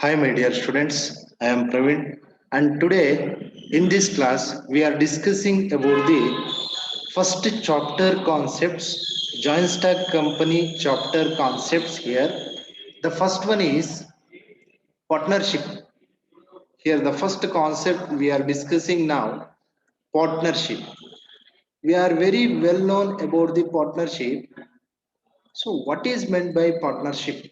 Hi, my dear students. I am Praveen, and today in this class we are discussing about the first chapter concepts, joint stock company chapter concepts here. The first one is partnership. Here, the first concept we are discussing now, partnership. We are very well known about the partnership. So, what is meant by partnership?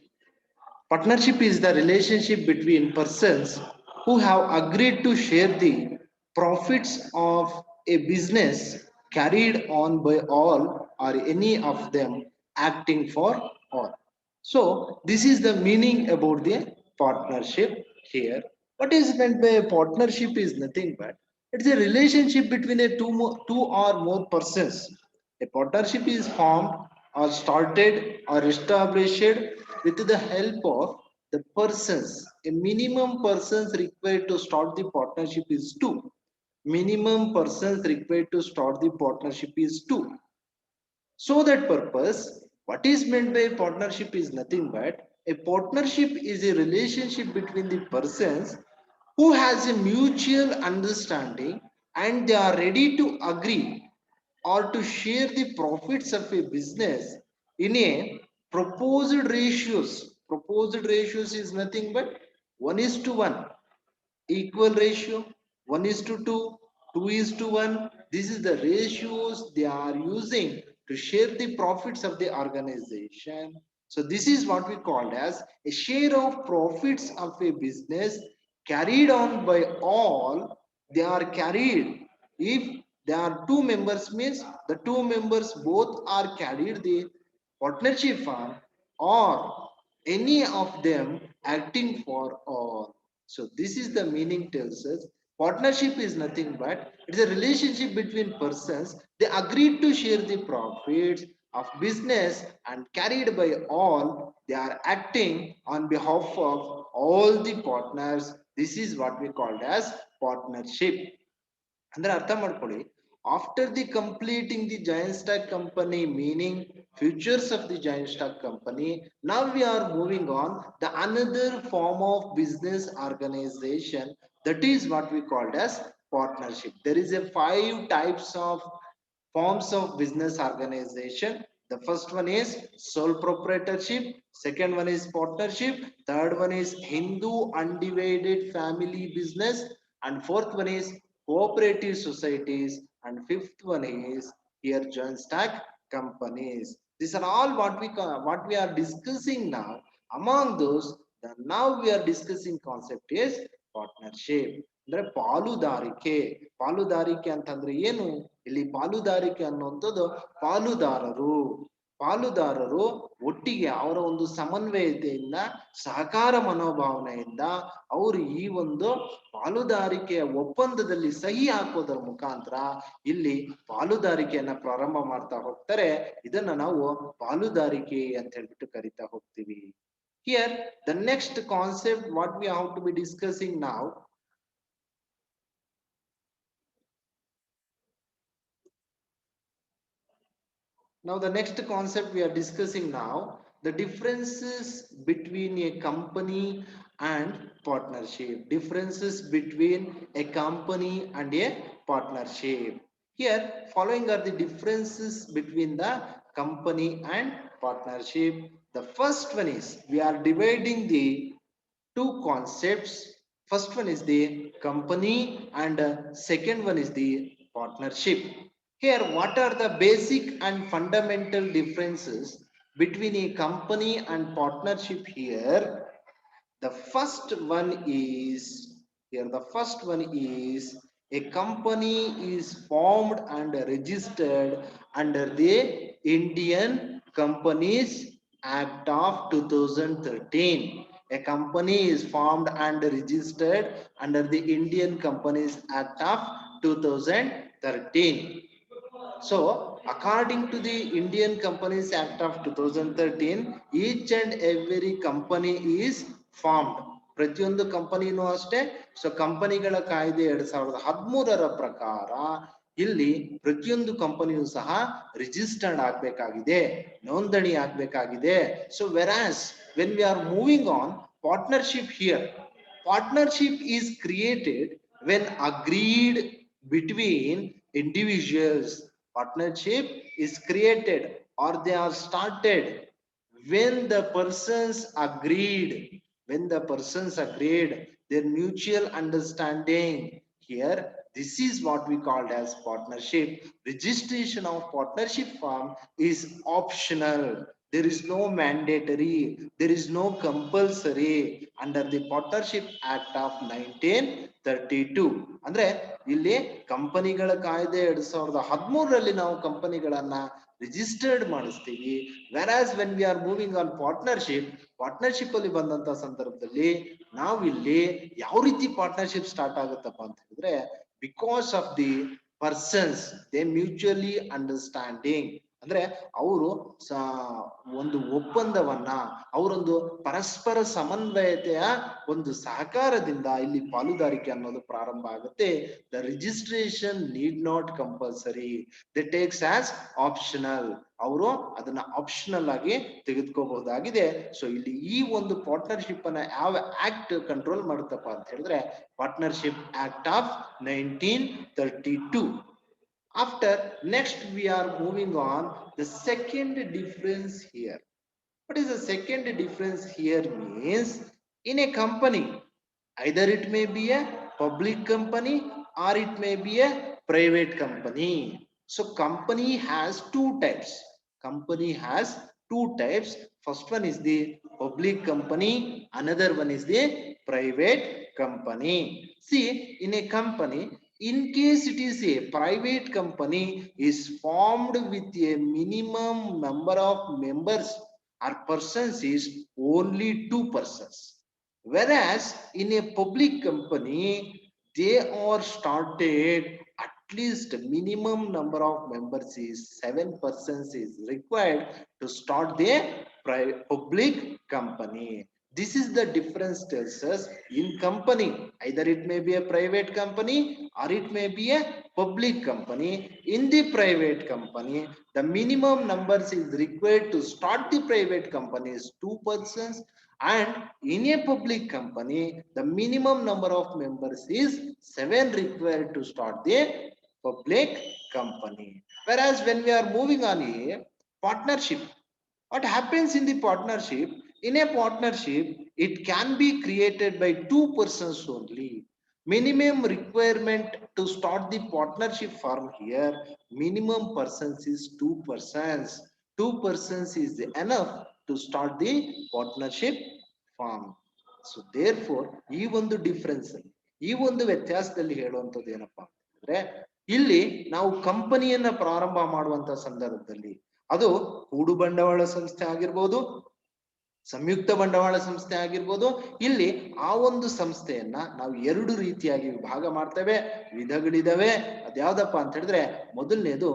Partnership is the relationship between persons who have agreed to share the profits of a business carried on by all or any of them acting for all. So, this is the meaning about the partnership here. What is meant by a partnership is nothing but it's a relationship between two or more persons. A partnership is formed or started or established with the help of the persons. A minimum persons required to start the partnership is two. Minimum persons required to start the partnership is two. So that purpose, what is meant by partnership is nothing but a partnership is a relationship between the persons who has a mutual understanding and they are ready to agree or to share the profits of a business in a proposed ratios. Proposed ratios is nothing but 1 is to 1 equal ratio, 1 is to 2, 2 is to 1. This is the ratios they are using to share the profits of the organization. So this is what we called as a share of profits of a business carried on by all. They are carried if there are two members means the two members both are carried the partnership firm or any of them acting for all. So this is the meaning tells us partnership is nothing but it's a relationship between persons. They agreed to share the profits of business and carried by all. They are acting on behalf of all the partners. This is what we called as partnership. ಅಂದ್ರೆ ಅರ್ಥ ಮಾಡ್ಕೊಳ್ಳಿ after the completing the giant stock company meaning futures of the giant stock company, now we are moving on the another form of business organization, that is what we called as partnership. There is a five types of forms of business organization. The first one is sole proprietorship, second one is partnership, third one is Hindu undivided family business, and fourth one is cooperative societies, and fifth one is here joint stock companies. These are all what we are discussing now. Among those, the now we are discussing concept is partnership. ಅಂದ್ರೆ ಪಾಲುದಾರಿಕೆ. ಪಾಲುದಾರಿಕೆ ಅಂತಂದ್ರೆ ಏನು? ಇಲ್ಲಿ ಪಾಲುದಾರಿಕೆ ಅನ್ನುವಂಥದ್ದು ಪಾಲುದಾರರು ಪಾಲುದಾರರು ಒಟ್ಟಿಗೆ ಅವರ ಒಂದು ಸಮನ್ವಯತೆಯಿಂದ ಸಹಕಾರ ಮನೋಭಾವನೆಯಿಂದ ಅವರು ಈ ಒಂದು ಪಾಲುದಾರಿಕೆಯ ಒಪ್ಪಂದದಲ್ಲಿ ಸಹಿ ಹಾಕೋದರ ಮುಖಾಂತರ ಇಲ್ಲಿ ಪಾಲುದಾರಿಕೆಯನ್ನ ಪ್ರಾರಂಭ ಮಾಡ್ತಾ ಹೋಗ್ತಾರೆ. ಇದನ್ನ ನಾವು ಪಾಲುದಾರಿಕೆ ಅಂತ ಹೇಳ್ಬಿಟ್ಟು ಕರಿತಾ ಹೋಗ್ತೀವಿ. Here the next concept what we have to be discussing now. Now the next concept we are discussing now, the differences between a company and partnership. Differences between a company and a partnership. Here following are the differences between the company and partnership. The first one is we are dividing the two concepts. First one is the company and second one is the partnership. Here, what are the basic and fundamental differences between a company and partnership here? The first one is here, the first one is a company is formed and registered under the Indian Companies Act of 2013. A company is formed and registered under the Indian Companies Act of 2013. So, according to the Indian Companies Act of 2013, each and every company is formed. ಪ್ರತಿಯೊಂದು ಕಂಪನಿನೂ ಅಷ್ಟೇ. So ಕಂಪನಿಗಳ ಕಾಯ್ದೆ 2013ರ ಪ್ರಕಾರ ಇಲ್ಲಿ ಪ್ರತಿಯೊಂದು ಕಂಪನಿಯೂ ಸಹ registered ಆಗಬೇಕಾಗಿದೆ, ನೋಂದಣಿ ಆಗಬೇಕಾಗಿದೆ. So whereas when we are moving on, partnership here. Partnership is created when agreed between individuals. Partnership is created or they are started when the persons agreed, when the persons agreed, their mutual understanding. Here, this is what we called as partnership. Registration of partnership form is optional. There is no mandatory, there is no compulsory under the Partnership Act of 1932. ಅಂದ್ರೆ ಇಲ್ಲಿ ಕಂಪನಿಗಳ ಕಾಯ್ದೆ 2013ರಲ್ಲಿ ನಾವು ಕಂಪನಿಗಳನ್ನ registered ಮಾಡಿಸ್ತೀವಿ. Whereas when we are moving on partnership ಅಲ್ಲಿ ಬಂದಂತ ಸಂದರ್ಭದಲ್ಲಿ ನಾವು ಇಲ್ಲಿ ಯಾವ ರೀತಿ ಪಾರ್ಟ್ನರ್ಶಿಪ್ ಸ್ಟಾರ್ಟ್ ಆಗುತ್ತಪ್ಪ ಅಂತ ಹೇಳಿದ್ರೆ, because of the persons they mutually understanding, ಅಂದ್ರೆ ಅವರು ಒಂದು ಒಪ್ಪಂದವನ್ನ, ಅವರೊಂದು ಪರಸ್ಪರ ಸಮನ್ವಯತೆಯ ಒಂದು ಸಹಕಾರದಿಂದ ಇಲ್ಲಿ ಪಾಲುದಾರಿಕೆ ಅನ್ನೋದು ಪ್ರಾರಂಭ ಆಗುತ್ತೆ. The registration need not compulsory, the takes as optional. ಅವರು ಅದನ್ನ ಆಪ್ಷನಲ್ ಆಗಿ ತೆಗೆದುಕೋಬಹುದಾಗಿದೆ. ಸೊ ಇಲ್ಲಿ ಈ ಒಂದು ಪಾರ್ಟ್ನರ್ಶಿಪ್ ಅನ್ನ ಯಾವ ಆಕ್ಟ್ ಕಂಟ್ರೋಲ್ ಮಾಡುತ್ತಪ್ಪ ಅಂತ ಹೇಳಿದ್ರೆ, partnership act of 1932. After next we are moving on the second difference here. What is the second difference here means, in a company either it may be a public company or it may be a private company. So company has two types. Company has two types. First one is the public company, another one is the private company. See, in a company, in case it is a private company is formed with a minimum number of members or persons is only 2 persons, whereas in a public company they are started at least minimum number of members is 7 persons is required to start the public company. This is the difference tells us, in company either it may be a private company or it may be a public company. In the private company the minimum numbers is required to start the private company is 2 persons, and in a public company the minimum number of members is 7 required to start the public company. Whereas when we are moving on a partnership, what happens in the partnership? In a partnership, it can be created by 2 persons only. Minimum requirement to start the partnership firm here, minimum persons is 2 persons. 2 persons is enough to start the partnership firm. So therefore, ಈ ಒಂದು difference ಅಲ್ಲಿ, ಈ ಒಂದು ವ್ಯತ್ಯಾಸದಲ್ಲಿ ಹೇಳುವಂಥದ್ದು ಏನಪ್ಪಾ ಅಂದ್ರೆ, ಇಲ್ಲಿ ನಾವು ಕಂಪನಿಯನ್ನ ಪ್ರಾರಂಭ ಮಾಡುವಂತ ಸಂದರ್ಭದಲ್ಲಿ ಅದು ಹೂಡು ಬಂಡವಾಳ ಸಂಸ್ಥೆ ಆಗಿರ್ಬೋದು, ಸಂಯುಕ್ತ ಬಂಡವಾಳ ಸಂಸ್ಥೆ ಆಗಿರ್ಬೋದು, ಇಲ್ಲಿ ಆ ಒಂದು ಸಂಸ್ಥೆಯನ್ನ ನಾವು ಎರಡು ರೀತಿಯಾಗಿ ವಿಭಾಗ ಮಾಡ್ತೇವೆ. ವಿಧಗಳಿದಾವೆ. ಅದ್ಯಾವ್ದಪ್ಪ ಅಂತ ಹೇಳಿದ್ರೆ, ಮೊದಲನೇದು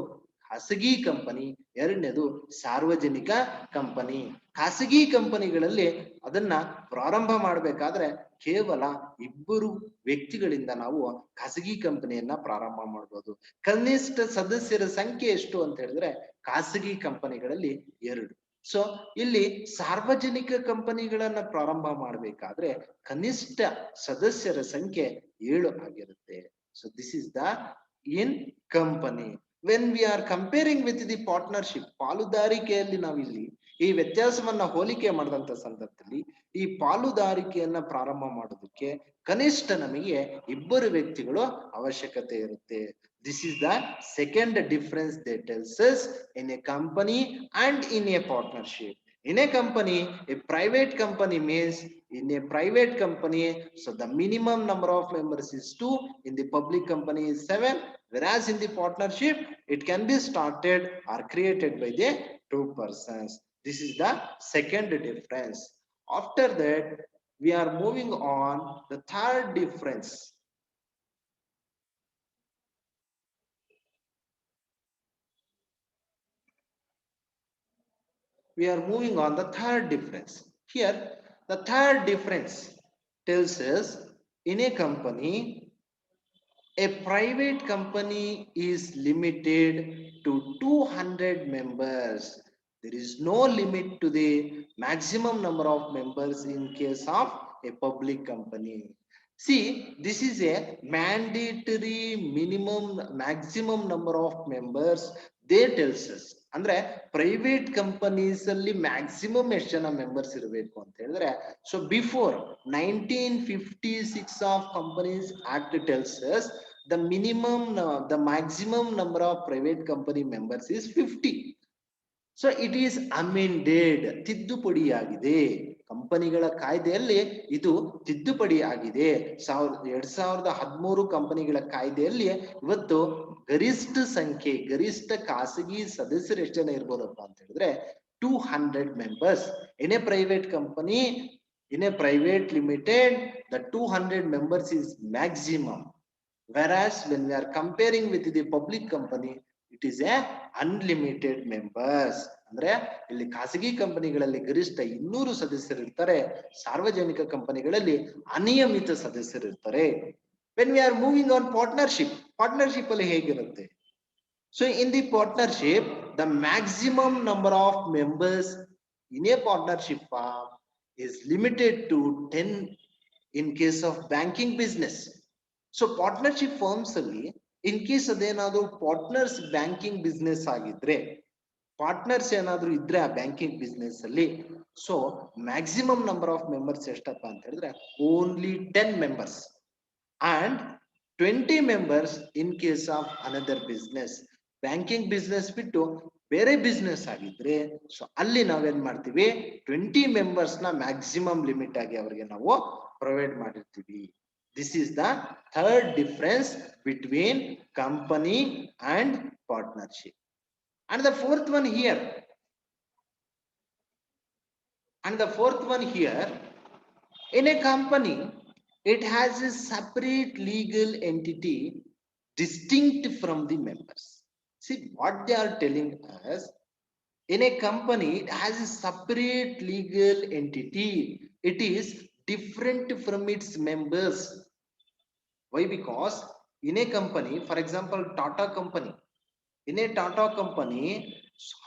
ಖಾಸಗಿ ಕಂಪನಿ, ಎರಡನೇದು ಸಾರ್ವಜನಿಕ ಕಂಪನಿ. ಖಾಸಗಿ ಕಂಪನಿಗಳಲ್ಲಿ ಅದನ್ನ ಪ್ರಾರಂಭ ಮಾಡಬೇಕಾದ್ರೆ ಕೇವಲ ಇಬ್ಬರು ವ್ಯಕ್ತಿಗಳಿಂದ ನಾವು ಖಾಸಗಿ ಕಂಪನಿಯನ್ನ ಪ್ರಾರಂಭ ಮಾಡಬಹುದು. ಕನಿಷ್ಠ ಸದಸ್ಯರ ಸಂಖ್ಯೆ ಎಷ್ಟು ಅಂತ ಹೇಳಿದ್ರೆ ಖಾಸಗಿ ಕಂಪನಿಗಳಲ್ಲಿ 2. ಸೊ ಇಲ್ಲಿ ಸಾರ್ವಜನಿಕ ಕಂಪನಿಗಳನ್ನ ಪ್ರಾರಂಭ ಮಾಡಬೇಕಾದ್ರೆ ಕನಿಷ್ಠ ಸದಸ್ಯರ ಸಂಖ್ಯೆ 7 ಆಗಿರುತ್ತೆ. So this is the in company. When we are comparing with the partnership, ಪಾಲುದಾರಿಕೆಯಲ್ಲಿ ನಾವಿಲ್ಲಿ ಈ ವ್ಯತ್ಯಾಸವನ್ನ ಹೋಲಿಕೆ ಮಾಡಿದಂತ ಸಂದರ್ಭದಲ್ಲಿ ಈ ಪಾಲುದಾರಿಕೆಯನ್ನ ಪ್ರಾರಂಭ ಮಾಡೋದಕ್ಕೆ ಕನಿಷ್ಠ ನಮಗೆ ಇಬ್ಬರು ವ್ಯಕ್ತಿಗಳು ಅವಶ್ಯಕತೆ ಇರುತ್ತೆ. This is the second difference that tells us in a company and in a partnership. In a company, a private company means in a private company, so the minimum number of members is 2, in the public company is 7, whereas in the partnership, it can be started or created by the 2 persons. This is the second difference. After that, we are moving on the third difference. We are moving on the third difference. Here, the third difference tells us, in a company, a private company is limited to 200 members, There is no limit to the maximum number of members in case of a public company. See, this is a mandatory minimum maximum number of members they tells us. ಅಂದ್ರೆ private companies ಅಲ್ಲಿ maximum ಎಷ್ಟು ಜನ members ಇರಬೇಕು ಅಂತ ಹೇಳಿದ್ರೆ, so before 1956 of companies act tells us the minimum the maximum number of private company members is 50. So it is amended, ತಿದ್ದುಪಡಿಯಾಗಿದೆ. ಕಂಪನಿಗಳ ಕಾಯ್ದೆಯಲ್ಲಿ ಇದು ತಿದ್ದುಪಡಿ ಆಗಿದೆ. 2013 ಕಂಪನಿಗಳ ಕಾಯ್ದೆಯಲ್ಲಿ ಇವತ್ತು ಗರಿಷ್ಠ ಸಂಖ್ಯೆ, ಗರಿಷ್ಠ ಖಾಸಗಿ ಸದಸ್ಯರು ಎಷ್ಟು ಜನ ಇರ್ಬೋದಪ್ಪ ಅಂತ ಹೇಳಿದ್ರೆ 200 members. In a private company, in a private limited, the 200 members is maximum. Whereas when we are comparing with the public company, it is a unlimited members. ಅಂದ್ರೆ ಇಲ್ಲಿ ಖಾಸಗಿ ಕಂಪನಿಗಳಲ್ಲಿ ಗರಿಷ್ಠ 200 ಸದಸ್ಯರು ಇರ್ತಾರೆ, ಸಾರ್ವಜನಿಕ ಕಂಪನಿಗಳಲ್ಲಿ ಅನಿಯಮಿತ ಸದಸ್ಯರು ಇರ್ತಾರೆ. when we are moving on partnership ಅಲ್ಲಿ ಹೇಗಿರುತ್ತೆ? so in the partnership, the maximum number of members in a partnership firm is limited to 10 in case of banking business. So partnership firms ಅಲ್ಲಿ ಇನ್ ಕೇಸ್ ಅದೇನಾದ್ರು partners banking business ಆಗಿದ್ರೆ, partners ಏನಾದ್ರು ಇದ್ರೆ ಆ banking business ಅಲ್ಲಿ, so maximum number of members ಎಷ್ಟಪ್ಪ ಅಂತ ಹೇಳಿದ್ರೆ only 10 members and 20 members in case of another business. Banking business ಬಿಟ್ಟು ಬೇರೆ ಬಿಸ್ನೆಸ್ ಆಗಿದ್ರೆ, ಸೊ ಅಲ್ಲಿ ನಾವೇನ್ ಮಾಡ್ತೀವಿ, 20 ಮೆಂಬರ್ಸ್ ನ ಮ್ಯಾಕ್ಸಿಮಮ್ ಲಿಮಿಟ್ ಆಗಿ ಅವರಿಗೆ ನಾವು ಪ್ರೊವೈಡ್ ಮಾಡಿರ್ತೀವಿ. This is the third difference between company and partnership. And the fourth one here, in a company, it has a separate legal entity distinct from the members. See what they are telling us, in a company it has a separate legal entity, it is different from its members. Why? Because in a company, for example Tata company, in a Tata company,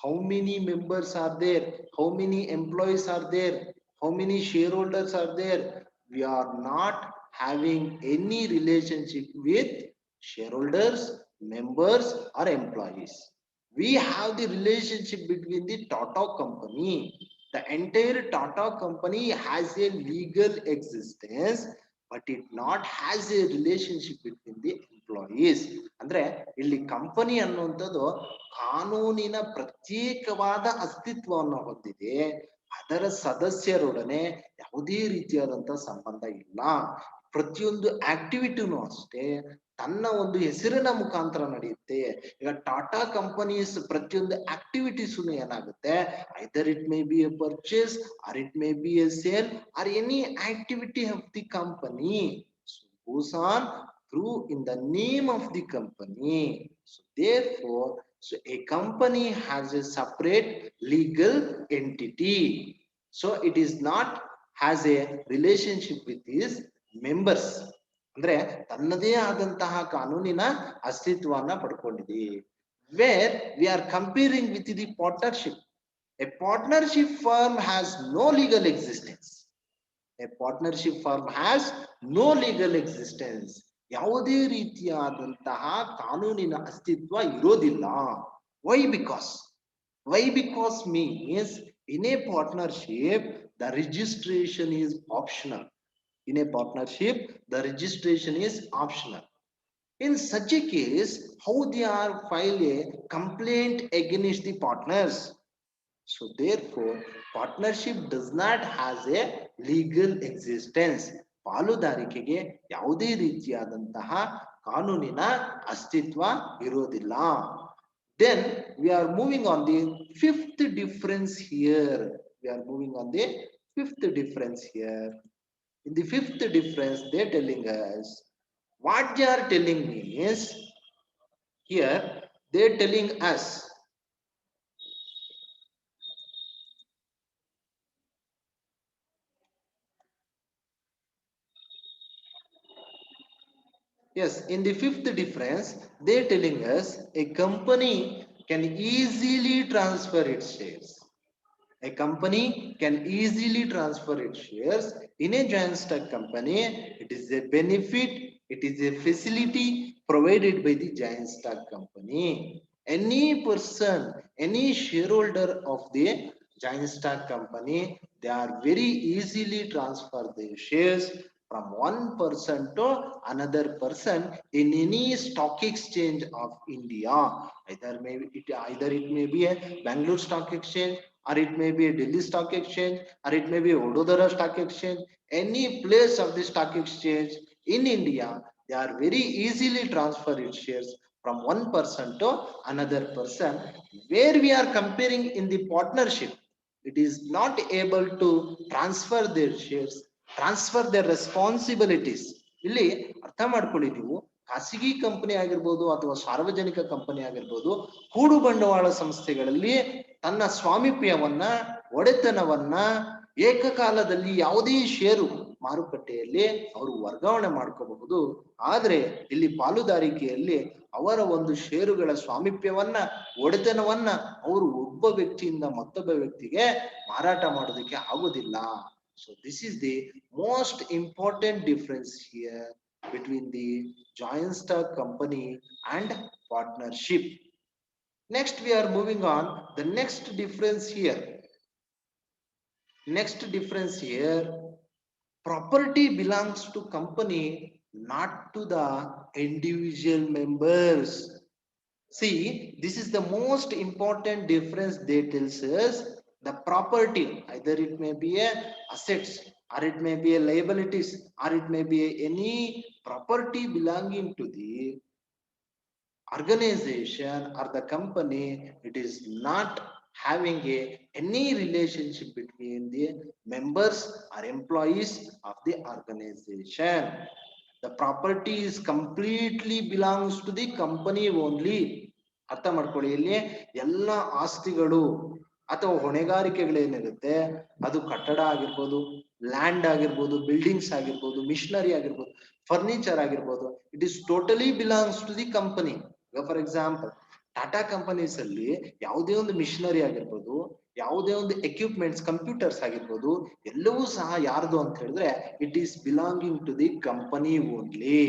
how many members are there, how many employees are there, how many shareholders are there? We are not having any relationship with shareholders, members or employees. We have the relationship between the Tata company. The entire Tata company has a legal existence, but it not has a relationship between the employees. ಅಂದ್ರೆ ಇಲ್ಲಿ company ಅನ್ನುವಂಥದ್ದು ಕಾನೂನಿನ ಪ್ರತ್ಯೇಕವಾದ ಅಸ್ತಿತ್ವವನ್ನು ಹೊಂದಿದೆ, ಅದರ ಸದಸ್ಯರೊಡನೆ ಯಾವುದೇ ರೀತಿಯಾದಂತಹ ಸಂಬಂಧ ಇಲ್ಲ. ಪ್ರತಿಯೊಂದು ಆಕ್ಟಿವಿಟಿನೂ ಅಷ್ಟೇ ತನ್ನ ಒಂದು ಹೆಸರಿನ ಮುಖಾಂತರ ನಡೆಯುತ್ತೆ. ಈಗ ಟಾಟಾ ಕಂಪನೀಸ್ ಪ್ರತಿಯೊಂದು ಆಕ್ಟಿವಿಟೀಸ್ ಏನಾಗುತ್ತೆ, either it may be a purchase or it may be a sale or any activity of the company goes on through in the name of the company. So therefore, so a company has a separate legal entity, so it is not has a relationship with its members. ಅಂದ್ರೆ ತನ್ನದೇ ಆದಂತಹ ಕಾನೂನಿನ ಅಸ್ತಿತ್ವವನ್ನ ಪಡ್ಕೊಂಡಿದೆ. Where we are comparing with the partnership, a partnership firm has no legal existence. A partnership firm has no legal existence. ಯಾವುದೇ ರೀತಿಯಾದಂತಹ ಕಾನೂನಿನ ಅಸ್ತಿತ್ವ ಇರೋದಿಲ್ಲ. Why because means in a partnership the registration is optional. In a partnership the registration is optional. In such a case, how they are file a complaint against the partners? So therefore partnership does not has a legal existence. ಪಾಲುದಾರಿಕೆಗೆ ಯಾವುದೇ ರೀತಿಯಾದಂತಹ ಕಾನೂನಿನ ಅಸ್ತಿತ್ವ ಇರೋದಿಲ್ಲ. Then we are moving on the fifth difference here. In the fifth difference, they're telling us, what they are telling me is, here they're telling us, yes, in the fifth difference, they're telling us a company can easily transfer its shares. A company can easily transfer its shares in a joint stock company. It is a benefit, it is a facility provided by the joint stock company. Any person, any shareholder of the joint stock company, they are very easily transfer their shares from one person to another person in any stock exchange of India. Either it may be a Bangalore Stock Exchange, or it may be a Delhi Stock Exchange, or it may be Vadodara Stock Exchange. Any place of the stock exchange in India, they are very easily transfer its shares from one person to another person. Where we are comparing in the partnership, it is not able to transfer their shares, transfer their responsibilities. ಇಲ್ಲಿ ಅರ್ಥ ಮಾಡ್ಕೊಳ್ಳಿ ನೀವು, ಖಾಸಗಿ company ಆಗಿರ್ಬೋದು ಅಥವಾ ಸಾರ್ವಜನಿಕ company ಆಗಿರ್ಬೋದು, ಹೂಡು ಬಂಡವಾಳ ಸಂಸ್ಥೆಗಳಲ್ಲಿ ತನ್ನ ಸ್ವಾಮಿಪ್ಯವನ್ನ, ಒಡೆತನವನ್ನ ಏಕಕಾಲದಲ್ಲಿ ಯಾವುದೇ ಷೇರು ಮಾರುಕಟ್ಟೆಯಲ್ಲಿ ಅವರು ವರ್ಗಾವಣೆ ಮಾಡ್ಕೋಬಹುದು. ಆದ್ರೆ ಇಲ್ಲಿ ಪಾಲುದಾರಿಕೆಯಲ್ಲಿ ಅವರ ಒಂದು ಷೇರುಗಳ ಸ್ವಾಮಿಪ್ಯವನ್ನ, ಒಡೆತನವನ್ನ ಅವರು ಒಬ್ಬ ವ್ಯಕ್ತಿಯಿಂದ ಮತ್ತೊಬ್ಬ ವ್ಯಕ್ತಿಗೆ ಮಾರಾಟ ಮಾಡೋದಕ್ಕೆ ಆಗುದಿಲ್ಲ. So this is the most important difference here between the joint stock company and partnership. Next we are moving on. The next difference here, property belongs to company, not to the individual members. See, this is the most important difference. They tells us the property, either it may be a assets, or it may be a liabilities, or it may be any property belonging to the organization or the company. It is not having any relationship between the members or employees of the organization. The property is completely belongs to the company only. ಅರ್ಥ ಮಾಡ್ಕೊಳ್ಳಿ, ಇಲ್ಲಿ ಎಲ್ಲ ಆಸ್ತಿಗಳು ಅಥವಾ ಹೊಣೆಗಾರಿಕೆಗಳೇನಿರುತ್ತೆ, ಅದು ಕಟ್ಟಡ ಆಗಿರ್ಬೋದು, land ಆಗಿರ್ಬೋದು, ಬಿಲ್ಡಿಂಗ್ಸ್ ಆಗಿರ್ಬೋದು, ಮಿಷನರಿ ಆಗಿರ್ಬೋದು, ಫರ್ನಿಚರ್ ಆಗಿರ್ಬೋದು, it is totally belongs to the company. For example, Tata companies ಅಲ್ಲಿ ಯಾವುದೇ ಒಂದು ಮಿಷನರಿ ಆಗಿರ್ಬೋದು, ಯಾವುದೇ ಒಂದು ಎಕ್ವಿಪ್ಮೆಂಟ್ಸ್, ಕಂಪ್ಯೂಟರ್ಸ್ ಆಗಿರ್ಬೋದು, ಎಲ್ಲವೂ ಸಹ ಯಾರ್ದು ಅಂತ ಹೇಳಿದ್ರೆ it is belonging to the company only.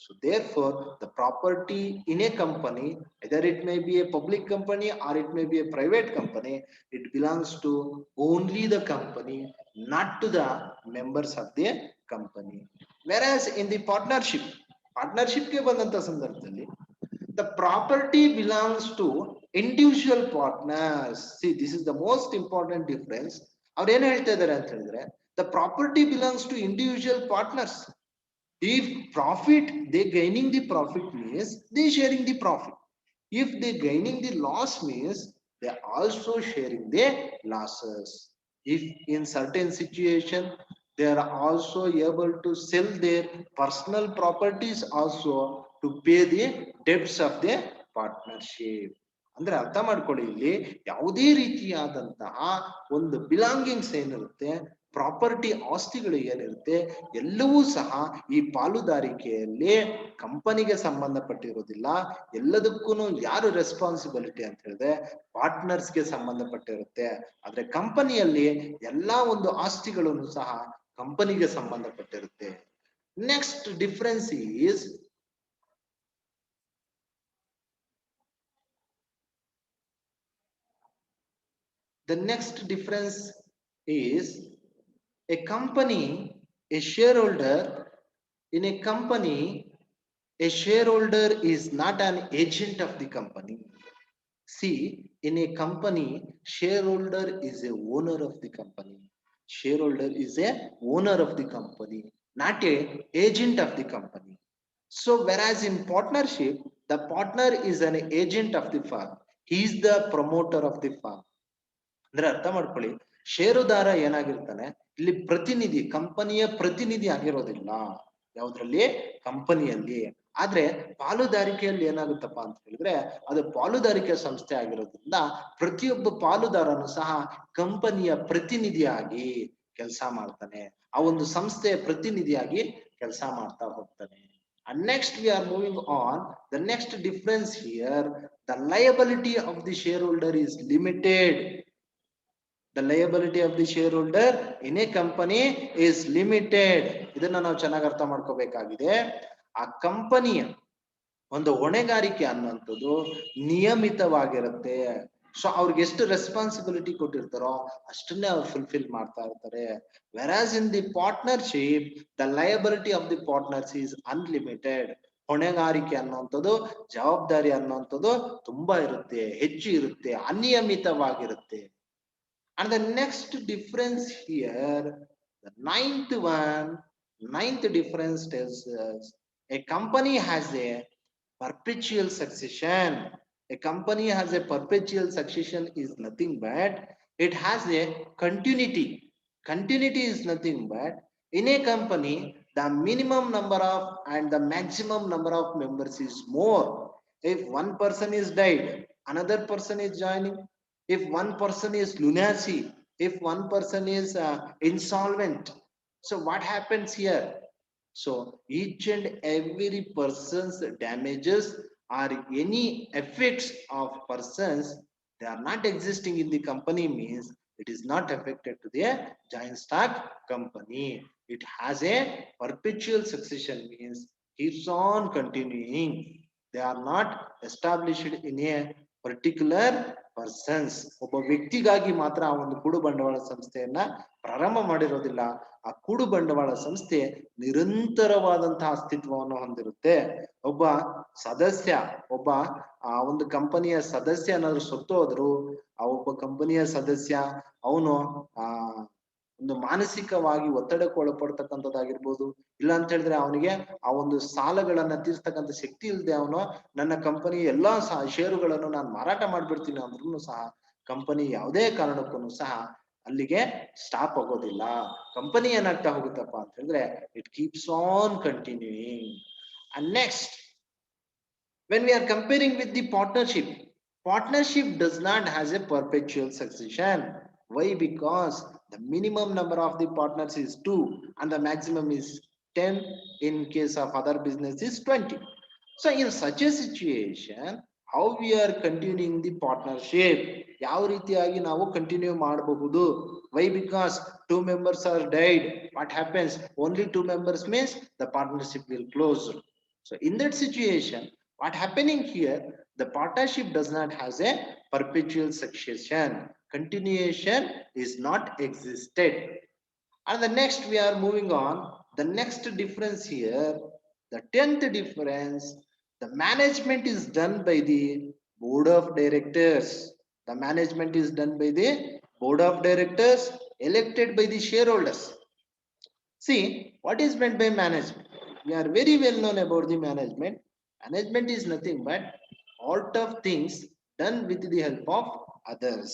So therefore the property in a company, either it may be a public company or it may be a private company, it belongs to only the company, not to the members of the company. Whereas in the partnership ke bandanta sandarbhadalli, the property belongs to individual partners. See, this is the most important difference. ಅವ್ರು ಏನ್ ಹೇಳ್ತಾ ಇದ್ದಾರೆ ಅಂತ ಹೇಳಿದ್ರೆ, the property belongs to individual partners. If profit, they gaining the profit means they sharing the profit. If they gaining the loss means they also sharing the losses. If in certain situation they are also able to sell their personal properties also to pay the debts of the partnership. ಅಂದ್ರೆ ಅರ್ಥ ಮಾಡ್ಕೊಳ್ಳಿ, ಇಲ್ಲಿ ಯಾವುದೇ ರೀತಿಯಾದಂತಹ ಒಂದು belongings ಏನಿರುತ್ತೆ, property ಆಸ್ತಿಗಳು ಏನಿರುತ್ತೆ, ಎಲ್ಲವೂ ಸಹ ಈ ಪಾಲುದಾರಿಕೆಯಲ್ಲಿ ಕಂಪನಿಗೆ ಸಂಬಂಧಪಟ್ಟಿರೋದಿಲ್ಲ. ಎಲ್ಲದಕ್ಕೂ ಯಾರು ರೆಸ್ಪಾನ್ಸಿಬಿಲಿಟಿ ಅಂತ ಹೇಳಿದ್ರೆ ಪಾರ್ಟ್ನರ್ಸ್ಗೆ ಸಂಬಂಧಪಟ್ಟಿರುತ್ತೆ. ಆದ್ರೆ ಕಂಪನಿಯಲ್ಲಿ ಎಲ್ಲಾ ಒಂದು ಆಸ್ತಿಗಳನ್ನು ಸಹ ಕಂಪನಿಗೆ ಸಂಬಂಧಪಟ್ಟಿರುತ್ತೆ. Next difference is a company, a shareholder in a company, a shareholder is not an agent of the company. See, in a company, shareholder is a owner of the company. Shareholder is a owner of the company, not a agent of the company. So whereas in partnership, the partner is an agent of the firm. He is the promoter of the firm. ಅಂದ್ರೆ ಅರ್ಥ ಮಾಡ್ಕೊಳ್ಳಿ, ಷೇರುದಾರ ಏನಾಗಿರ್ತಾನೆ, ಇಲ್ಲಿ ಪ್ರತಿನಿಧಿ, ಕಂಪನಿಯ ಪ್ರತಿನಿಧಿ ಆಗಿರೋದಿಲ್ಲ. ಯಾವ್ದ್ರಲ್ಲಿ? ಕಂಪನಿಯಲ್ಲಿ. ಆದ್ರೆ ಪಾಲುದಾರಿಕೆಯಲ್ಲಿ ಏನಾಗುತ್ತಪ್ಪ ಅಂತ ಹೇಳಿದ್ರೆ, ಅದು ಪಾಲುದಾರಿಕೆ ಸಂಸ್ಥೆ ಆಗಿರೋದ್ರಿಂದ ಪ್ರತಿಯೊಬ್ಬ ಪಾಲುದಾರನು ಸಹ ಕಂಪನಿಯ ಪ್ರತಿನಿಧಿಯಾಗಿ ಕೆಲಸ ಮಾಡ್ತಾನೆ, ಆ ಒಂದು ಸಂಸ್ಥೆಯ ಪ್ರತಿನಿಧಿಯಾಗಿ ಕೆಲಸ ಮಾಡ್ತಾ ಹೋಗ್ತಾನೆ. And next we are moving on. The next difference here, the liability of the shareholder is limited. The liability of the shareholder in a company is limited. ಇದನ್ನ ನಾವು ಚೆನ್ನಾಗಿ ಅರ್ಥ ಮಾಡ್ಕೋಬೇಕಾಗಿದೆ. ಆ ಕಂಪನಿಯ ಒಂದು ಹೊಣೆಗಾರಿಕೆ ಅನ್ನುವಂಥದ್ದು ನಿಯಮಿತವಾಗಿರುತ್ತೆ. ಸೊ ಅವ್ರಿಗೆ ಎಷ್ಟು ರೆಸ್ಪಾನ್ಸಿಬಿಲಿಟಿ ಕೊಟ್ಟಿರ್ತಾರೋ ಅಷ್ಟನ್ನೇ ಅವ್ರು ಫುಲ್ಫಿಲ್ ಮಾಡ್ತಾ ಇರ್ತಾರೆ. Whereas in the partnership the liability of the partners is unlimited. ಹೊಣೆಗಾರಿಕೆ ಅನ್ನುವಂಥದ್ದು, ಜವಾಬ್ದಾರಿ ಅನ್ನುವಂಥದ್ದು ತುಂಬಾ ಇರುತ್ತೆ, ಹೆಚ್ಚು ಇರುತ್ತೆ, ಅನಿಯಮಿತವಾಗಿರುತ್ತೆ. And the next difference here, the ninth difference tells us a company has a perpetual succession. A company has a perpetual succession is nothing but it has a continuity. Continuity is nothing but in a company the minimum number of and the maximum number of members is more. If one person is died, another person is joining. If one person is lunacy, if one person is insolvent, so what happens here? So each and every person's damages or any effects of persons, they are not existing in the company means it is not affected to the joint stock company. It has a perpetual succession means keeps on continuing. They are not established in a particular persons. ಒಬ್ಬ ವ್ಯಕ್ತಿಗಾಗಿ ಮಾತ್ರ ಆ ಒಂದು ಕೂಡು ಬಂಡವಾಳ ಸಂಸ್ಥೆಯನ್ನ ಪ್ರಾರಂಭ ಮಾಡಿರೋದಿಲ್ಲ. ಆ ಕೂಡು ಬಂಡವಾಳ ಸಂಸ್ಥೆ ನಿರಂತರವಾದಂತಹ ಅಸ್ತಿತ್ವವನ್ನು ಹೊಂದಿರುತ್ತೆ. ಒಬ್ಬ ಸದಸ್ಯ, ಒಬ್ಬ ಆ ಒಂದು ಕಂಪನಿಯ ಸದಸ್ಯ ಏನಾದ್ರು ಸತ್ತೋದ್ರು, ಆ ಒಬ್ಬ ಕಂಪನಿಯ ಸದಸ್ಯ ಅವನು ಆ ಒಂದು ಮಾನಸಿಕವಾಗಿ ಒತ್ತಡಕ್ಕೆ ಒಳಪಡ್ತಕ್ಕಂಥದ್ದಾಗಿರ್ಬೋದು, ಇಲ್ಲ ಅಂತ ಹೇಳಿದ್ರೆ ಅವನಿಗೆ ಆ ಒಂದು ಸಾಲಗಳನ್ನ ತೀರ್ಸ್ತಕ್ಕಂಥ ಶಕ್ತಿ ಇಲ್ಲದೆ ಅವನು ನನ್ನ ಕಂಪನಿ ಎಲ್ಲಾ ಷೇರುಗಳನ್ನು ನಾನು ಮಾರಾಟ ಮಾಡ್ಬಿಡ್ತೀನಿ ಅಂದ್ರೂ ಸಹ ಕಂಪನಿ ಯಾವುದೇ ಕಾರಣಕ್ಕೂ ಸಹ ಅಲ್ಲಿಗೆ ಸ್ಟಾಪ್ ಆಗೋದಿಲ್ಲ. ಕಂಪನಿ ಏನಾಗ್ತಾ ಹೋಗುತ್ತಪ್ಪ ಅಂತ ಹೇಳಿದ್ರೆ it keeps on continuing. And next, when we are comparing with the partnership, partnership does not has a perpetual succession. Why? Because the minimum number of the partners is 2 and the maximum is 10. In case of other business is 20. So in such a situation, how we are continuing the partnership? ಯಾವ ರೀತಿಯಾಗಿ ನಾವು continue ಮಾಡಬಹುದು? Why? Because 2 members are died. What happens? Only 2 members means the partnership will close. So in that situation, what happening here? The partnership does not has a perpetual succession. Continuation is not existed. And the next we are moving on. The next difference here, the 10th difference, the management is done by the board of directors. The management is done by the board of directors elected by the shareholders. See, what is meant by management? We are very well known about the management. Management is nothing but all of things done with the help of others.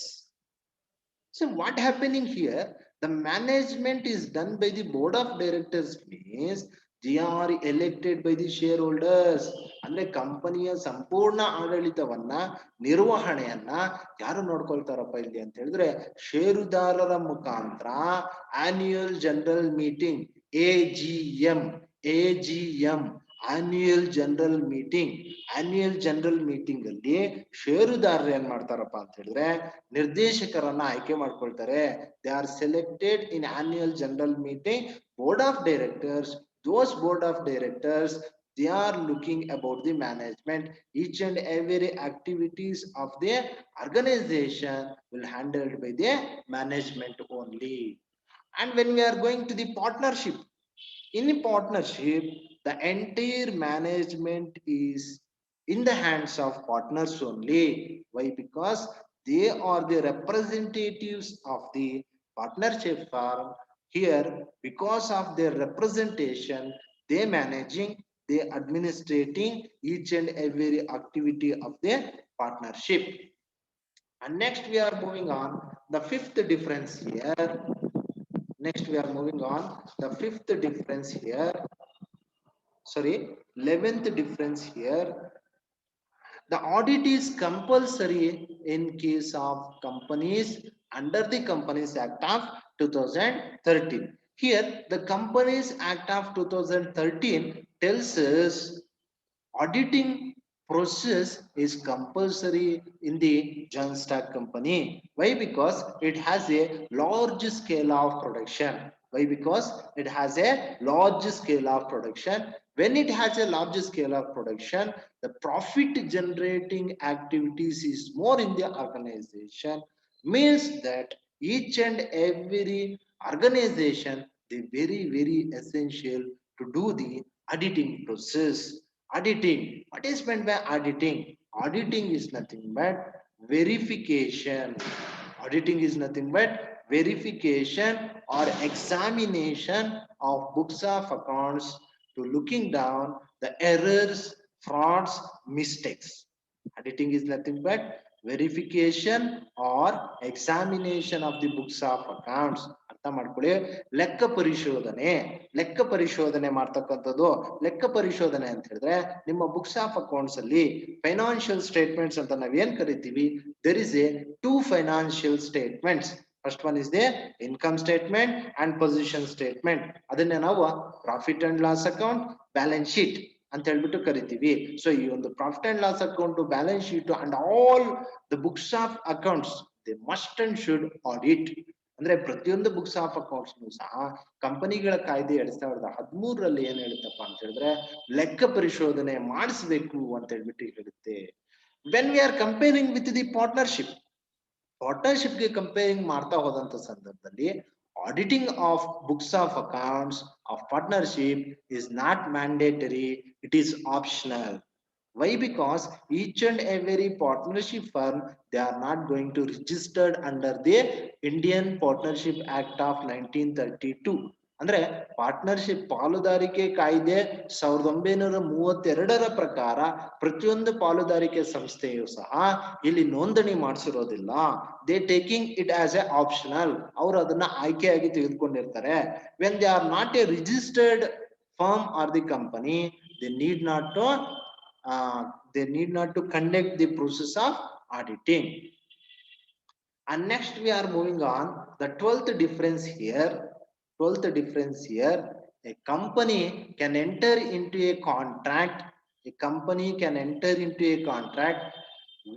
So what happening here? The management is done by the board of directors means they are elected by the shareholders. ಅಂದ್ರೆ ಕಂಪನಿಯ ಸಂಪೂರ್ಣ ಆಡಳಿತವನ್ನ, ನಿರ್ವಹಣೆಯನ್ನ ಯಾರು ನೋಡ್ಕೊಳ್ತಾರಪ್ಪ ಇಲ್ಲಿ ಅಂತ ಹೇಳಿದ್ರೆ ಷೇರುದಾರರ ಮುಖಾಂತರ annual general meeting, AGM, AGM annual general meeting. Annual general meeting ಅಲ್ಲಿ ಷೇರುದಾರರು ಏನ್ ಮಾಡ್ತಾರಪ್ಪ ಅಂತ ಹೇಳಿದ್ರೆ ನಿರ್ದೇಶಕರನ್ನ ಆಯ್ಕೆ ಮಾಡ್ಕೊಳ್ತಾರೆ. They are selected in annual general meeting. Board of directors, those board of directors, they are looking about the management. Each and every activities of the organization will handled by the management only. And when we are going to the partnership, in a partnership the entire management is in the hands of partners only. Why? Because they are the representatives of the partnership firm. Here, because of their representation, they managing, they administrating each and every activity of the partnership. And next we are moving on the fifth difference here. Next we are moving on the fifth difference here. Sorry, 11th difference here. The audit is compulsory in case of companies under the Companies Act of 2013. Here the Companies Act of 2013 tells us auditing process is compulsory in the joint stock company. Why? Because it has a large scale of production. Why? Because it has a large scale of production. When it has a large scale of production, the profit generating activities is more in the organization, means that each and every organization, they very essential to do the auditing process. Auditing, what is meant by auditing? Auditing is nothing but verification. Auditing is nothing but verification or examination of books of accounts to looking down the errors, frauds, mistakes. Auditing is nothing but verification or examination of the books of accounts. ಅರ್ಥ ಮಾಡ್ಕೊಳ್ಳಿ. ಲೆಕ್ಕ ಪರಿಶೋಧನೆ ಮಾಡ್ತಕ್ಕಂಥದ್ದು. ಲೆಕ್ಕ ಪರಿಶೋಧನೆ ಅಂತ ಹೇಳಿದ್ರೆ ನಿಮ್ಮ ಬುಕ್ಸ್ ಆಫ್ ಅಕೌಂಟ್ಸ್ ಅಲ್ಲಿ ಫೈನಾನ್ಷಿಯಲ್ ಸ್ಟೇಟ್ಮೆಂಟ್ಸ್ ಅಂತ ನಾವೇನ್ ಕರಿತೀವಿ, there is a two financial statements. First one is the income statement and position statement. ಅದನ್ನೇ ನಾವು profit and loss account, balance sheet ಅಂತ ಹೇಳ್ಬಿಟ್ಟು ಕರಿತೀವಿ. ಸೊ ಈ ಒಂದು profit and loss account, balance sheet and all the books of accounts they must and should audit. ಅಂದ್ರೆ ಪ್ರತಿಯೊಂದು books of accounts ಸಹ ಕಂಪನಿಗಳ ಕಾಯ್ದೆ 2013 ಏನ್ ಹೇಳುತ್ತಪ್ಪ ಅಂತ ಹೇಳಿದ್ರೆ ಲೆಕ್ಕ ಪರಿಶೋಧನೆ ಮಾಡಿಸ್ಬೇಕು ಅಂತ ಹೇಳ್ಬಿಟ್ಟು ಹೇಳುತ್ತೆ. When we are comparing with the partnership ಗೆ ಕಂಪೇರಿಂಗ್ ಮಾಡ್ತಾ ಹೋದಂತ ಸಂದರ್ಭದಲ್ಲಿ auditing of books of accounts of partnership is not mandatory, it is optional. Why? Because each and every partnership firm, they are not going to registered under the Indian Partnership Act of 1932. ಅಂದ್ರೆ partnership ಪಾಲುದಾರಿಕೆ ಕಾಯ್ದೆ 1932 ಪ್ರಕಾರ ಪ್ರತಿಯೊಂದು ಪಾಲುದಾರಿಕೆ ಸಂಸ್ಥೆಯು ಸಹ ಇಲ್ಲಿ ನೋಂದಣಿ ಮಾಡಿಸಿರೋದಿಲ್ಲ. They taking it as a optional. ಅವರು ಅದನ್ನ ಆಯ್ಕೆಯಾಗಿ ತೆಗೆದುಕೊಂಡಿರ್ತಾರೆ. When they are not a registered firm or the company, they need not to conduct the process of auditing. And next we are moving on the 12th difference here. A company can enter into a contract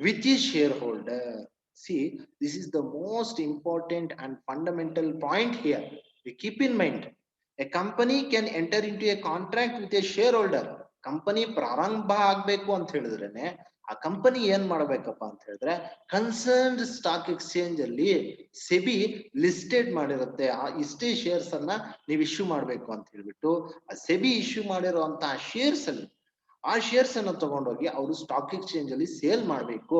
with a shareholder. See, this is the most important and fundamental point here. We keep in mind, a company can enter into a contract with a shareholder. Company ಪ್ರಾರಂಭ ಆಗ್ಬೇಕು ಅಂತ ಹೇಳಿದ್ರೇನೆ ಆ company ಏನ್ ಮಾಡ್ಬೇಕಪ್ಪ ಅಂತ ಹೇಳಿದ್ರೆ concerned stock exchange ಅಲ್ಲಿ SEBI listed ಮಾಡಿರುತ್ತೆ. ಆ ಇಷ್ಟೇ ಶೇರ್ಸ್ ಅನ್ನ ನೀವು ಇಶ್ಯೂ ಮಾಡ್ಬೇಕು ಅಂತ ಹೇಳ್ಬಿಟ್ಟು ಆ ಸೆಬಿ ಇಶ್ಯೂ ಮಾಡಿರುವಂತಹ ಶೇರ್ಸ್ ಅಲ್ಲಿ ಆ ಶೇರ್ಸ್ ಅನ್ನು ತಗೊಂಡೋಗಿ ಅವರು ಸ್ಟಾಕ್ ಎಕ್ಸ್ಚೇಂಜ್ ಅಲ್ಲಿ ಸೇಲ್ ಮಾಡ್ಬೇಕು.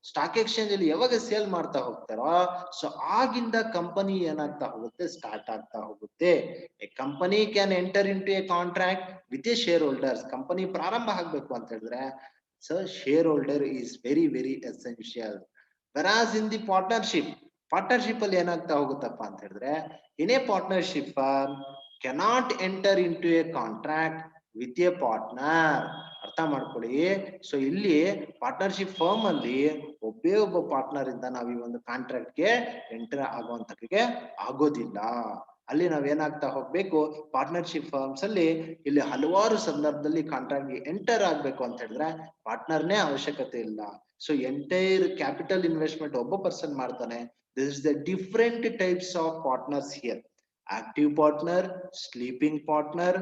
ಸ್ಟಾಕ್ ಎಕ್ಸ್ಚೇಂಜ್ ಅಲ್ಲಿ ಯಾವಾಗ ಸೇಲ್ ಮಾಡ್ತಾ ಹೋಗ್ತಾರೋ ಸೊ ಆಗಿಂದ ಕಂಪನಿ ಏನಾಗ್ತಾ ಹೋಗುತ್ತೆ, ಸ್ಟಾರ್ಟ್ ಆಗ್ತಾ ಹೋಗುತ್ತೆ. A company can enter into a contract with a shareholders. Company ಪ್ರಾರಂಭ ಆಗ್ಬೇಕು ಅಂತ ಹೇಳಿದ್ರೆ so shareholder is very essential. Whereas in the partnership ಅಲ್ಲಿ ಏನಾಗ್ತಾ ಹೋಗುತ್ತಪ್ಪ ಅಂತ ಹೇಳಿದ್ರೆ in a partnership firm cannot enter into a contract with a partner. ಅರ್ಥ ಮಾಡ್ಕೊಳ್ಳಿ. ಸೊ ಇಲ್ಲಿ ಪಾರ್ಟ್ನರ್ಶಿಪ್ ಫರ್ಮ್ ಅಲ್ಲಿ ಒಬ್ಬ ಪಾರ್ಟ್ನರ್ ಇಂದ ನಾವು ಈ ಒಂದು ಕಾಂಟ್ರಾಕ್ಟ್ ಗೆ ಎಂಟರ್ ಆಗುವಂತಕ್ಕೆ ಆಗೋದಿಲ್ಲ. ಅಲ್ಲಿ ನಾವೇನಾಗ್ತಾ ಹೋಗ್ಬೇಕು, ಪಾರ್ಟ್ನರ್ಶಿಪ್ ಫರ್ಮ್ಸ್ ಅಲ್ಲಿ ಇಲ್ಲಿ ಹಲವಾರು ಸಂದರ್ಭದಲ್ಲಿ ಕಾಂಟ್ರಾಕ್ಟ್ ಗೆ ಎಂಟರ್ ಆಗ್ಬೇಕು ಅಂತ ಹೇಳಿದ್ರೆ ಪಾರ್ಟ್ನರ್ನೇ ಅವಶ್ಯಕತೆ ಇಲ್ಲ. ಸೊ ಎಂಟೈರ್ ಕ್ಯಾಪಿಟಲ್ ಇನ್ವೆಸ್ಟ್ಮೆಂಟ್ ಒಬ್ಬ ಪರ್ಸನ್ ಮಾಡ್ತಾನೆ. This is the different types of partners here. Active partner, sleeping partner,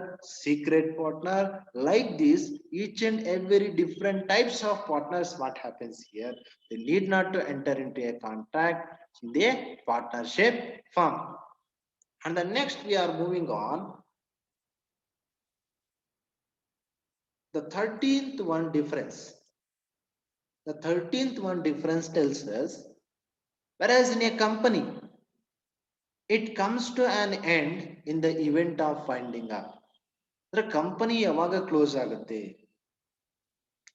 secret partner, like this each and every different types of partners. What happens here, they need not to enter into a contract in the partnership firm. And the next we are moving on, the 13th one difference. The 13th one difference tells us, whereas in a company it comes to an end in the event of winding up. The company yavaga close agutte.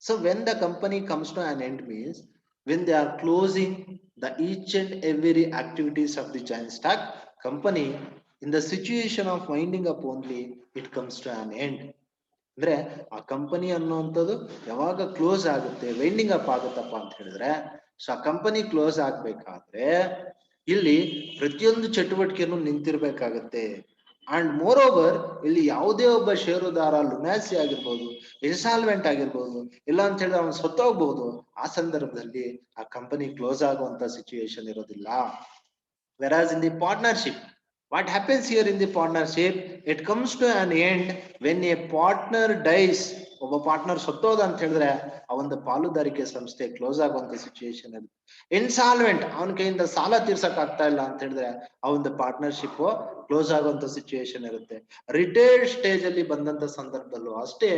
So when the company comes to an end means when they are closing the each and every activities of the joint stock company, in the situation of winding up only it comes to an end. ಅಂದ್ರೆ ಆ company ಅನ್ನುವಂಥದ್ದು ಯಾವಾಗ close ಆಗುತ್ತೆ, winding up ಆಗುತ್ತಪ್ಪ ಅಂತ ಹೇಳಿದ್ರೆ, so ಆ company close ಆಗ್ಬೇಕಾದ್ರೆ ಇಲ್ಲಿ ಪ್ರತಿಯೊಂದು ಚಟುವಟಿಕೆಯನ್ನು ನಿಂತಿರ್ಬೇಕಾಗತ್ತೆ. ಅಂಡ್ ಮೋರ್ ಓವರ್ ಇಲ್ಲಿ ಯಾವುದೇ ಒಬ್ಬ ಷೇರುದಾರ ಲುನಾಸಿ ಆಗಿರ್ಬೋದು, ಇನ್ಸ್ಟಾಲ್ಮೆಂಟ್ ಆಗಿರ್ಬೋದು, ಇಲ್ಲ ಅಂತ ಹೇಳಿದ್ರೆ ಅವನು ಸತ್ತೋಗ್ಬಹುದು. ಆ ಸಂದರ್ಭದಲ್ಲಿ ಆ ಕಂಪನಿ ಕ್ಲೋಸ್ ಆಗುವಂತ ಸಿಚುವೇಶನ್ ಇರೋದಿಲ್ಲ. Whereas in the partnership, what happens here in the partnership, it comes to an end when a partner dies. ಒಬ್ಬ ಪಾರ್ಟ್ನರ್ ಸತ್ತೋದ ಅಂತ ಹೇಳಿದ್ರೆ ಆ ಒಂದು ಪಾಲುದಾರಿಕೆ ಸಂಸ್ಥೆ ಕ್ಲೋಸ್ ಆಗುವಂತ ಸಿಚುವೇಶನ್ ಇರುತ್ತೆ. ಇನ್ಸಾಲ್ವೆಂಟ್, ಅವನ ಕೈಯಿಂದ ಸಾಲ ತೀರ್ಸಕ್ ಆಗ್ತಾ ಇಲ್ಲ ಅಂತ ಹೇಳಿದ್ರೆ ಆ ಒಂದು ಪಾರ್ಟ್ನರ್ಶಿಪ್ ಕ್ಲೋಸ್ ಆಗುವಂತ ಸಿಚುವೇಶನ್ ಇರುತ್ತೆ. ರಿಟೈರ್ಡ್ ಸ್ಟೇಜ್ ಅಲ್ಲಿ ಬಂದಂತ ಸಂದರ್ಭದಲ್ಲೂ ಅಷ್ಟೇ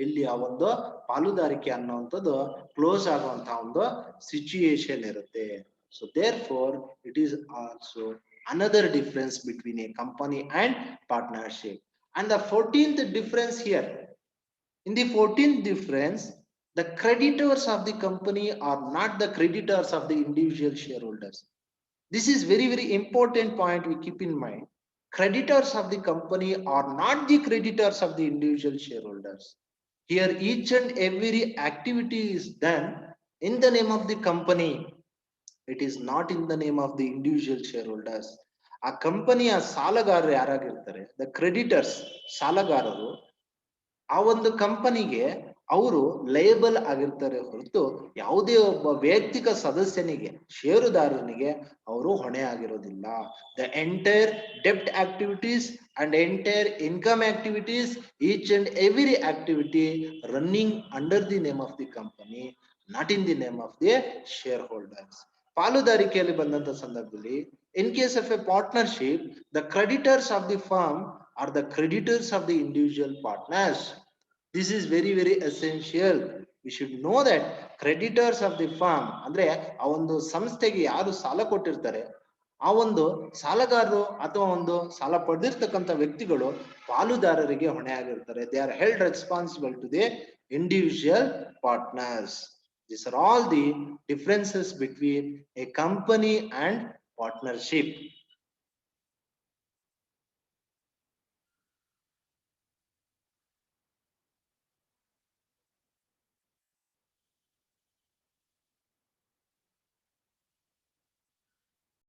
ಇಲ್ಲಿ ಆ ಒಂದು ಪಾಲುದಾರಿಕೆ ಅನ್ನುವಂಥದ್ದು ಕ್ಲೋಸ್ ಆಗುವಂತಹ ಒಂದು ಸಿಚುವೇಶನ್ ಇರುತ್ತೆ. So therefore, it is also another difference between a company and partnership. And the 14th difference here, in the 14th difference, the creditors of the company are not the creditors of the individual shareholders. This is very, very important point we keep in mind. Creditors of the company are not the creditors of the individual shareholders. Here, each and every activity is done in the name of the company. It is not in the name of the individual shareholders. ಆ ಕಂಪನಿಯ ಸಾಲಗಾರರು ಯಾರಾಗಿರ್ತಾರೆ, the creditors, ಸಾಲಗಾರರು, ಆ ಒಂದು ಕಂಪನಿಗೆ ಅವರು liable ಆಗಿರ್ತಾರೆ ಹೊರತು ಯಾವುದೇ ಒಬ್ಬ ವೈಯಕ್ತಿಕ ಸದಸ್ಯನಿಗೆ, ಷೇರುದಾರನಿಗೆ ಅವರು ಹೊಣೆ ಆಗಿರೋದಿಲ್ಲ. ದ ಎಂಟೈರ್ ಡೆಬ್ಟ್ activities and entire income activities, each and every activity running under the name of the company, not in the name of the shareholders. ಪಾಲುದಾರಿಕೆಯಲ್ಲಿ ಬಂದಂತ ಸಂದರ್ಭದಲ್ಲಿ, ಇನ್ case of A partnership, the creditors of the firm are the creditors of the individual partners. This is very, very essential. We should know that creditors of the firm ಅಂದ್ರೆ ಆ ಒಂದು ಸಂಸ್ಥೆಗೆ ಯಾರು ಸಾಲ ಕೊಟ್ಟಿರ್ತಾರೆ, ಆ ಒಂದು ಸಾಲಗಾರರು ಅಥವಾ ಒಂದು ಸಾಲ ಪಡೆದಿರ್ತಕ್ಕಂಥ ವ್ಯಕ್ತಿಗಳು ಪಾಲುದಾರರಿಗೆ ಹೊಣೆ ಆಗಿರ್ತಾರೆ. They are held responsible to the individual partners. These are all the differences between a company and partnership.